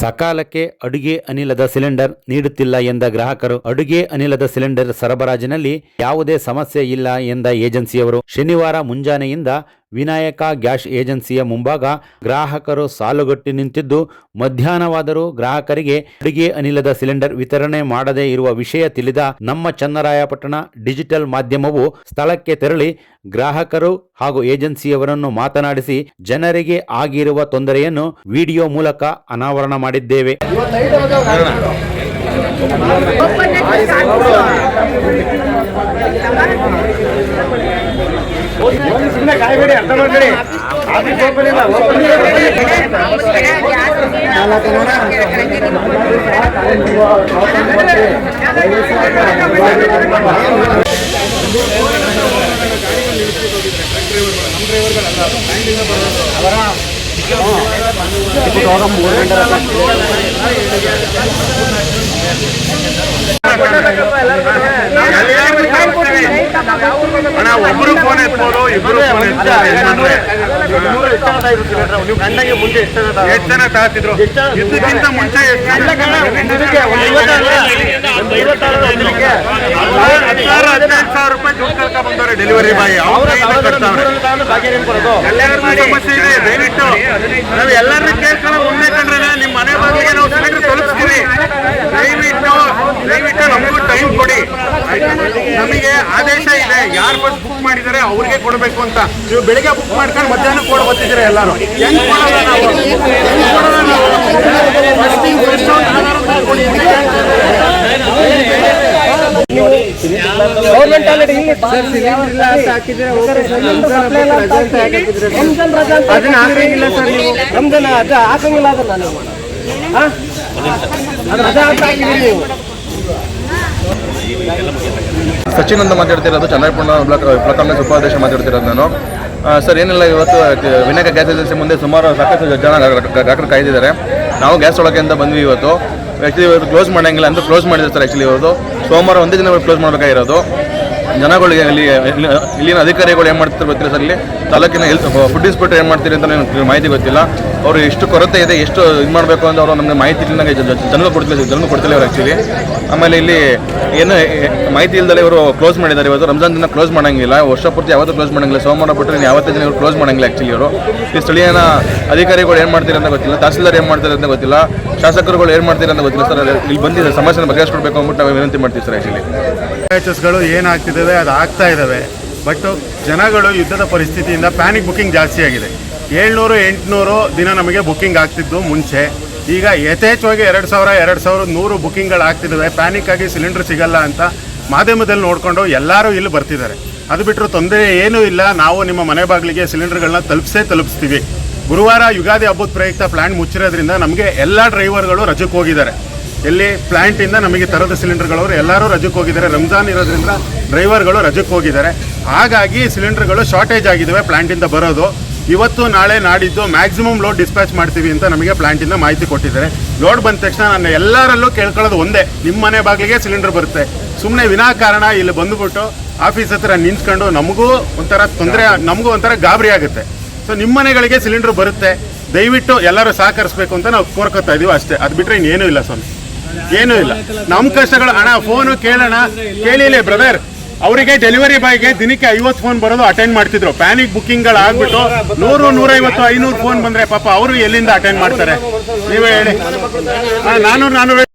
ಸಕಾಲಕ್ಕೆ ಅಡುಗೆ ಅನಿಲದ ಸಿಲಿಂಡರ್ ನೀಡುತ್ತಿಲ್ಲ ಎಂದ ಗ್ರಾಹಕರು ಅಡುಗೆ ಅನಿಲದ ಸಿಲಿಂಡರ್ ಸರಬರಾಜಿನಲ್ಲಿ ಯಾವುದೇ ಸಮಸ್ಯೆ ಇಲ್ಲ ಎಂದ ಏಜೆನ್ಸಿಯವರು ಶನಿವಾರ ಮುಂಜಾನೆಯಿಂದ ವಿನಾಯಕ ಗ್ಯಾಸ್ ಏಜೆನ್ಸಿಯ ಮುಂಭಾಗ ಗ್ರಾಹಕರು ಸಾಲುಗಟ್ಟಿ ನಿಂತಿದ್ದು ಮಧ್ಯಾಹ್ನವಾದರೂ ಗ್ರಾಹಕರಿಗೆ ಅಡುಗೆ ಅನಿಲದ ಸಿಲಿಂಡರ್ ವಿತರಣೆ ಮಾಡದೇ ಇರುವ ವಿಷಯ ತಿಳಿದ ನಮ್ಮ ಚನ್ನರಾಯಪಟ್ಟಣ ಡಿಜಿಟಲ್ ಮಾಧ್ಯಮವು ಸ್ಥಳಕ್ಕೆ ತೆರಳಿ ಗ್ರಾಹಕರು ಹಾಗೂ ಏಜೆನ್ಸಿಯವರನ್ನು ಮಾತನಾಡಿಸಿ ಜನರಿಗೆ ಆಗಿರುವ ತೊಂದರೆಯನ್ನು ವಿಡಿಯೋ ಮೂಲಕ ಅನಾವರಣ ಮಾಡಿದ್ದೇವೆ. ಕಾಯಬೇಡಿ, ಅರ್ಥ ಮಾಡ್ಬೇಡಿ. ಒಬ್ರು ಫೋನ್ ಎತ್ಬೋದು, ಇಬ್ರು ಫೋನ್ ನೀವು ಗಂಡಗೆ ಮುಂಚೆ ಎಷ್ಟು ಜನ ತಗೋತಿದ್ರು? ಇದಕ್ಕಿಂತ ಮುಂಚೆ 15,000 ರೂಪಾಯಿ ದುಡ್ಡು ಕಳ್ಕೊ ಬಂದವ್ರೆ ಡೆಲಿವರಿ ಬಾಯ್. ಸಮಸ್ಯೆ ಇದೆ, ದಯವಿಟ್ಟು ನಾವು ಎಲ್ಲರನ್ನ ಕೇಳ್ಕೊಂಡು ಮುಂದೆ ಕಂಡ್ರೆ ನಿಮ್ಮ ಮನೆ ಬಾಗಿಲಿಗೆ ನಾವು ಸಿಲಿಂಡರ್ ತಲುಪಿಸ್ತೀವಿ. ದಯವಿಟ್ಟು ನಮಗೂ ಟೈಮ್ ಕೊಡಿ. ನಮಗೆ ಆದೇಶ ಇದೆ, ಯಾರು ಬಸ್ ಬುಕ್ ಮಾಡಿದ್ದಾರೆ ಅವ್ರಿಗೆ ಕೊಡಬೇಕು ಅಂತ. ನೀವು ಬೆಳಿಗ್ಗೆ ಬುಕ್ ಮಾಡ್ಕೊಂಡು ಮಧ್ಯಾಹ್ನ ಕೊಡ ಬರ್ತಿದ್ದೀರಾ ಎಲ್ಲರೂ. ಹೆಂಗ್ ಕೊಡೋಣ ನಾವು? ಅದನ್ನ ಹಾಕಂಗಿಲ್ಲ ಸರ್, ನೀವು ರಂಜಾನ್ ಅದು ಹಾಕಂಗಿಲ್ಲ. ಅದನ್ನ ನೀವು ಸಚಿನ್ ಅಂತ ಮಾತಾಡ್ತಿರೋದು, ಚನ್ನರಾಯಪಟ್ಟಣ ಬ್ಲಾಕ್ ಕಾಂಗ್ರೆಸ್ ಉಪಾಧ್ಯಕ್ಷ ಮಾತಾಡ್ತಿರೋದು ನಾನು. ಸರ್ ಏನಿಲ್ಲ, ಇವತ್ತು ವಿನಾಯಕ ಗ್ಯಾಸ್ ಏಜೆನ್ಸಿ ಮುಂದೆ ಸುಮಾರು ಸಾಕಷ್ಟು ಜನ ಗ್ರಾಹಕರು ಕಾಯ್ದಿದ್ದಾರೆ. ನಾವು ಗ್ಯಾಸ್ ಒಳಗೆ ಅಂತ ಬಂದ್ವಿ. ಇವತ್ತು ಆ್ಯಕ್ಚುಲಿ ಇವತ್ತು ಕ್ಲೋಸ್ ಮಾಡೋಂಗಿಲ್ಲ ಅಂತ ಕ್ಲೋಸ್ ಮಾಡಿದ್ದಾರೆ ಸರ್. ಆ್ಯಕ್ಚುಲಿ ಇವತ್ತು ಸೋಮವಾರ ಒಂದೇ ದಿನ ಕ್ಲೋಸ್ ಮಾಡಬೇಕಾಗಿರೋದು. ಜನಗಳಿಗೆ ಇಲ್ಲಿನ ಅಧಿಕಾರಿಗಳು ಏನು ಮಾಡ್ತಾರೆ ಗೊತ್ತಿಲ್ಲ ಸರ್. ಇಲ್ಲಿ ತಾಲೂಕಿನ ಫುಡ್ ಇನ್ಸ್ಪೆಕ್ಟರ್ ಏನು ಮಾಡ್ತೀರಿ ಅಂತ ನನಗೆ ಮಾಹಿತಿ ಗೊತ್ತಿಲ್ಲ. ಅವರು ಎಷ್ಟು ಕೊರತೆ ಇದೆ, ಎಷ್ಟು ಇದು ಮಾಡಬೇಕು ಅಂತ ಅವರು ನಮಗೆ ಮಾಹಿತಿ ನನಗೆ ಜನರು ಕೊಡ್ತಿಲ್ಲ ಇವರು ಆ್ಯಕ್ಚುಲಿ. ಆಮೇಲೆ ಇಲ್ಲಿ ಏನು ಮಾಹಿತಿ ಇಲ್ಲದೆ ಇವರು ಕ್ಲೋಸ್ ಮಾಡಿದ್ದಾರೆ. ಇವತ್ತು ರಂಜಾನ್ ದಿನ ಕ್ಲೋಸ್ ಮಾಡೋಂಗಿಲ್ಲ, ವರ್ಷ ಪೂರ್ತಿ ಯಾವತ್ತೂ ಕ್ಲೋಸ್ ಮಾಡೋಂಗಿಲ್ಲ. ಸೋಮವಾರ ಬಿಟ್ಟರೆ ಯಾವತ್ತೇ ದಿನ ಇವರು ಕ್ಲೋಸ್ ಮಾಡೋಂಗಿಲ್ಲ ಆ್ಯಕ್ಚುಲಿ. ಇವರು ಈ ಸ್ಥಳೀಯನ ಅಧಿಕಾರಿಗಳು ಏನು ಮಾಡ್ತೀರಿ ಅಂತ ಗೊತ್ತಿಲ್ಲ, ತಹಸೀಲ್ದಾರ್ ಏನು ಮಾಡ್ತಾರೆ ಅಂತ ಗೊತ್ತಿಲ್ಲ, ಶಾಸಕರುಗಳು ಏನು ಮಾಡ್ತೀರಿ ಅಂತ ಗೊತ್ತಿಲ್ಲ ಸರ್. ಇಲ್ಲಿ ಬಂದಿದೆ ಸಮಸ್ಯೆನ ಬಗೆಹರಿಸ್ಕೊಡ್ಬೇಕು ಅಂದ್ಬಿಟ್ಟು ನಾವು ವಿನಂತಿ ಮಾಡ್ತೀವಿ ಸರ್. ಆ್ಯಕ್ಚುಲಿ ಗಳು ಏನಾಗ್ತಿದ್ದಾವೆ ಅದು ಆಗ್ತಾ ಇದ್ದಾವೆ. ಬಟ್ ಜನಗಳು ಯುದ್ಧದ ಪರಿಸ್ಥಿತಿಯಿಂದ ಪ್ಯಾನಿಕ್ ಬುಕ್ಕಿಂಗ್ ಜಾಸ್ತಿ ಆಗಿದೆ. 700-800 ದಿನ ನಮಗೆ ಬುಕ್ಕಿಂಗ್ ಆಗ್ತಿದ್ದು ಮುಂಚೆ. ಈಗ ಯಥೇಚ್ಛವಾಗಿ 2,000-2,100 ಬುಕ್ಕಿಂಗ್ಗಳು ಆಗ್ತಿದ್ದಾವೆ. ಪ್ಯಾನಿಕ್ ಆಗಿ ಸಿಲಿಂಡರ್ ಸಿಗಲ್ಲ ಅಂತ ಮಾಧ್ಯಮದಲ್ಲಿ ನೋಡಿಕೊಂಡು ಎಲ್ಲರೂ ಇಲ್ಲಿ ಬರ್ತಿದ್ದಾರೆ. ಅದು ಬಿಟ್ಟರು ತೊಂದರೆ ಏನೂ ಇಲ್ಲ. ನಾವು ನಿಮ್ಮ ಮನೆ ಬಾಗಿಲಿಗೆ ಸಿಲಿಂಡರ್ಗಳನ್ನ ತಲುಪಿಸ್ತೀವಿ. ಗುರುವಾರ ಯುಗಾದಿ ಹಬ್ಬದ ಪ್ರಯುಕ್ತ ಪ್ಲಾಂಟ್ ಮುಚ್ಚಿರೋದ್ರಿಂದ ನಮಗೆ ಎಲ್ಲ ಡ್ರೈವರ್ಗಳು ರಜಕ್ಕೆ ಹೋಗಿದ್ದಾರೆ. ಎಲ್ಲಿ ಪ್ಲಾಂಟಿಂದ ನಮಗೆ ತರದ ಸಿಲಿಂಡರ್ಗಳವರು ಎಲ್ಲರೂ ರಜಕ್ಕೆ ಹೋಗಿದ್ದಾರೆ. ರಂಜಾನ್ ಇರೋದ್ರಿಂದ ಡ್ರೈವರ್ಗಳು ರಜಕ್ಕೆ ಹೋಗಿದ್ದಾರೆ. ಹಾಗಾಗಿ ಸಿಲಿಂಡರ್ಗಳು ಶಾರ್ಟೇಜ್ ಆಗಿದ್ದಾವೆ ಪ್ಲಾಂಟಿಂದ ಬರೋದು. ಇವತ್ತು ನಾಳೆ ನಾಡಿದ್ದು ಮ್ಯಾಕ್ಸಿಮಮ್ ಲೋಡ್ ಡಿಸ್ಪ್ಯಾಚ್ ಮಾಡ್ತೀವಿ ಅಂತ ನಮಗೆ ಪ್ಲಾಂಟಿಂದ ಮಾಹಿತಿ ಕೊಟ್ಟಿದ್ದಾರೆ. ಲೋಡ್ ಬಂದ ತಕ್ಷಣ ನಾನು ಎಲ್ಲರಲ್ಲೂ ಕೇಳ್ಕೊಳ್ಳೋದು ಒಂದೇ, ನಿಮ್ಮ ಮನೆ ಬಾಗಿಲಿಗೆ ಸಿಲಿಂಡರ್ ಬರುತ್ತೆ. ಸುಮ್ಮನೆ ವಿನಾಕಾರಣ ಇಲ್ಲಿ ಬಂದುಬಿಟ್ಟು ಆಫೀಸ್ ಹತ್ರ ನಿಂತ್ಕೊಂಡು ನಮಗೂ ಒಂಥರ ತೊಂದರೆ, ನಮಗೂ ಒಂಥರ ಗಾಬರಿ ಆಗುತ್ತೆ. ಸೊ ನಿಮ್ಮ ಮನೆಗಳಿಗೆ ಸಿಲಿಂಡರ್ ಬರುತ್ತೆ, ದಯವಿಟ್ಟು ಎಲ್ಲರೂ ಸಹಕರಿಸಬೇಕು ಅಂತ ನಾವು ಕೋರ್ಕೊತಾ ಇದೀವಿ ಅಷ್ಟೇ. ಅದು ಬಿಟ್ಟರೆ ಇನ್ನೇನೂ ಇಲ್ಲ ಸ್ವಾಮಿ, ಏನೂ ಇಲ್ಲ. ನಮ್ಮ ಕಷ್ಟಗಳು ಅಣ್ಣ ಫೋನು ಕೇಳೋಣ ಕೇಳಿಲ್ಲ ಬ್ರದರ್. ಅವರಿಗೆ ಡೆಲಿವರಿ ಬಾಯ್ಗೆ ದಿನಕ್ಕೆ 50 ಫೋನ್ ಬರೋದು ಅಟೆಂಡ್ ಮಾಡ್ತಿದ್ರು. ಪ್ಯಾನಿಕ್ ಬುಕ್ಕಿಂಗ್ಗಳು ಆಗ್ಬಿಟ್ಟು 100, 150, 500 ಫೋನ್ ಬಂದರೆ ಪಾಪ ಅವರು ಎಲ್ಲಿಂದ ಅಟೆಂಡ್ ಮಾಡ್ತಾರೆ ನೀವೇ ಹೇಳಿ. 400